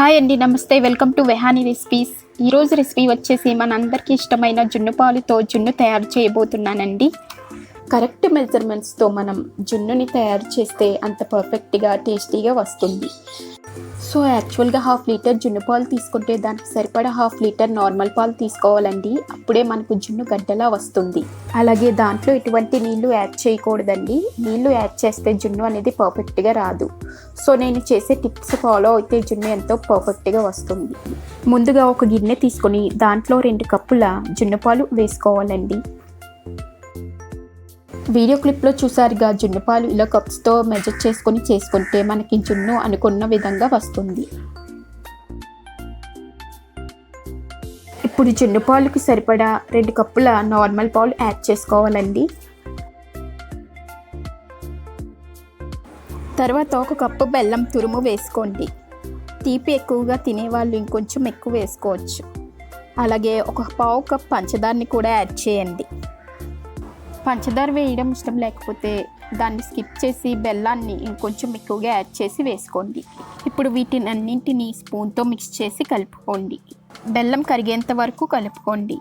Hi అండి, నమస్తే. Welcome to Vahini recipes. ఈరోజు రెసిపీ వచ్చేసి మనందరికీ ఇష్టమైన జున్ను పాలుతో జున్ను తయారు చేయబోతున్నానండి. కరెక్ట్ మెజర్మెంట్స్తో మనం జున్నుని తయారు చేస్తే అంత పర్ఫెక్ట్గా టేస్టీగా వస్తుంది. సో యాక్చువల్గా 1/2 లీటర్ జున్ను పాలు తీసుకుంటే దానికి సరిపడా 1/2 లీటర్ నార్మల్ పాలు తీసుకోవాలండి. అప్పుడే మనకు జున్ను గడ్డలా వస్తుంది. అలాగే దాంట్లో ఎటువంటి నీళ్లు యాడ్ చేయకూడదండి. నీళ్లు యాడ్ చేస్తే జున్ను అనేది పర్ఫెక్ట్గా రాదు. సో నేను చేసే టిప్స్ ఫాలో అయితే జున్ను ఎంతో పర్ఫెక్ట్గా వస్తుంది. ముందుగా ఒక గిన్నె తీసుకొని దాంట్లో 2 కప్పుల జున్ను పాలు వేసుకోవాలండి. వీడియో క్లిప్లో చూసారుగా, జున్ను పాలు ఇలా కప్స్తో మెజర్ చేసుకుంటే మనకి జున్ను అనుకున్న విధంగా వస్తుంది. ఇప్పుడు జున్ను పాలుకి సరిపడా 2 కప్పుల నార్మల్ పాలు యాడ్ చేసుకోవాలండి. తర్వాత 1 కప్పు బెల్లం తురుము వేసుకోండి. తీపి ఎక్కువగా తినేవాళ్ళు ఇంకొంచెం ఎక్కువ వేసుకోవచ్చు. అలాగే 1/4 కప్ పంచదారని కూడా యాడ్ చేయండి. పంచదార వేయడం ఇష్టం లేకపోతే దాన్ని స్కిప్ చేసి బెల్లాన్ని ఇంకొంచెం ఎక్కువగా యాడ్ చేసి వేసుకోండి. ఇప్పుడు వీటిని అన్నింటినీ స్పూన్తో మిక్స్ చేసి కలుపుకోండి. బెల్లం కరిగేంత వరకు కలుపుకోండి.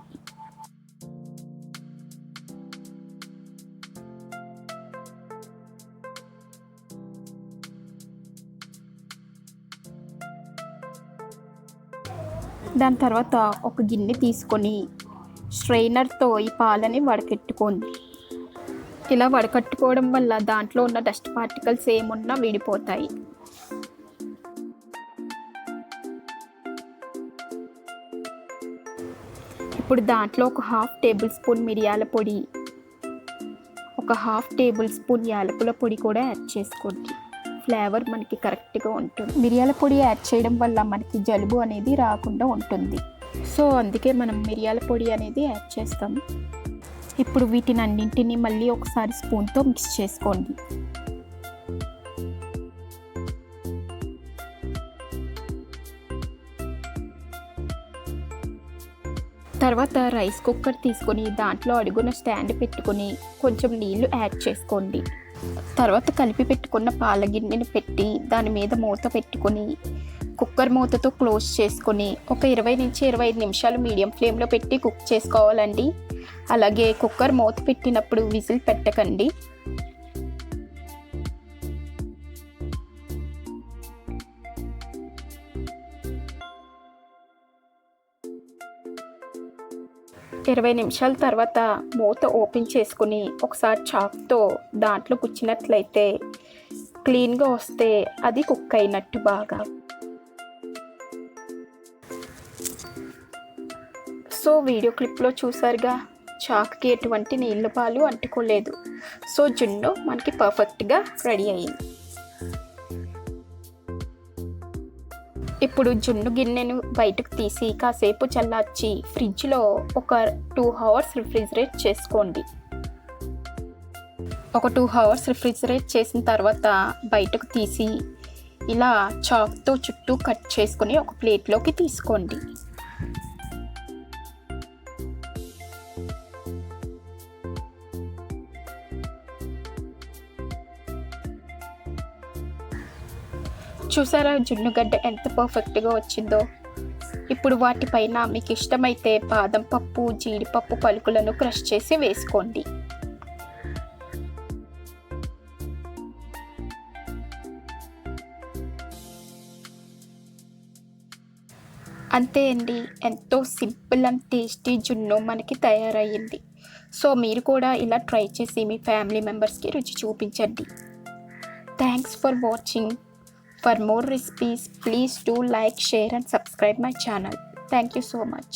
దాని తర్వాత ఒక గిన్నె తీసుకొని స్ట్రెయినర్తో ఈ పాలని వడకెట్టుకోండి. ఇలా వడకట్టుకోవడం వల్ల దాంట్లో ఉన్న డస్ట్ పార్టికల్స్ ఏమున్నా విడిపోతాయి. ఇప్పుడు దాంట్లో 1/2 టేబుల్ స్పూన్ మిరియాల పొడి, 1/2 టేబుల్ స్పూన్ యాలకుల పొడి కూడా యాడ్ చేసుకోండి. ఫ్లేవర్ మనకి కరెక్ట్గా ఉంటుంది. మిరియాల పొడి యాడ్ చేయడం వల్ల మనకి జలుబు అనేది రాకుండా ఉంటుంది. సో అందుకే మనం మిరియాల పొడి అనేది యాడ్ చేస్తాం. ఇప్పుడు వీటిని అన్నింటినీ మళ్ళీ ఒకసారి స్పూన్తో మిక్స్ చేసుకోండి. తర్వాత రైస్ కుక్కర్ తీసుకొని దాంట్లో అడుగున స్టాండ్ పెట్టుకొని కొంచెం నీళ్లు యాడ్ చేసుకోండి. తర్వాత కలిపి పెట్టుకున్న పాల గిన్నెని పెట్టి దాని మీద మూత పెట్టుకొని కుక్కర్ మూతతో క్లోజ్ చేసుకొని ఒక 20 నుంచి 25 నిమిషాలు మీడియం ఫ్లేమ్లో పెట్టి కుక్ చేసుకోవాలండి. అలాగే కుక్కర్ మూత పెట్టినప్పుడు విజిల్ పెట్టకండి. ఇరవై నిమిషాల తర్వాత మూత ఓపెన్ చేసుకుని ఒకసారి చాక్తో దాంట్లో కుచ్చినట్లయితే క్లీన్గా వస్తే అది కుక్ అయినట్టు బాగా. సో వీడియో క్లిప్లో చూసారుగా, చాక్కి ఎటువంటి నీళ్ళ పాలు అంటుకోలేదు. సో జున్ను మనకి పర్ఫెక్ట్గా రెడీ అయ్యింది. ఇప్పుడు జున్ను గిన్నెను బయటకు తీసి కాసేపు చల్లార్చి ఫ్రిడ్జ్లో ఒక 2 అవర్స్ రిఫ్రిజిరేట్ చేసుకోండి. ఒక 2 అవర్స్ రిఫ్రిజిరేట్ చేసిన తర్వాత బయటకు తీసి ఇలా చాక్తో చుట్టూ కట్ చేసుకొని ఒక ప్లేట్లోకి తీసుకోండి. చూసారా జున్నుగడ్డ ఎంత పర్ఫెక్ట్గా వచ్చిందో. ఇప్పుడు వాటిపైన మీకు ఇష్టమైతే బాదం పప్పు, జీడిపప్పు పలుకులను క్రష్ చేసి వేసుకోండి. అంతే అండి, ఎంతో సింపుల్ అండ్ టేస్టీ జున్ను మనకి తయారయ్యింది. సో మీరు కూడా ఇలా ట్రై చేసి మీ ఫ్యామిలీ మెంబర్స్కి రుచి చూపించండి. Thanks for watching. For more recipes, please do like, share and subscribe my channel. Thank you so much.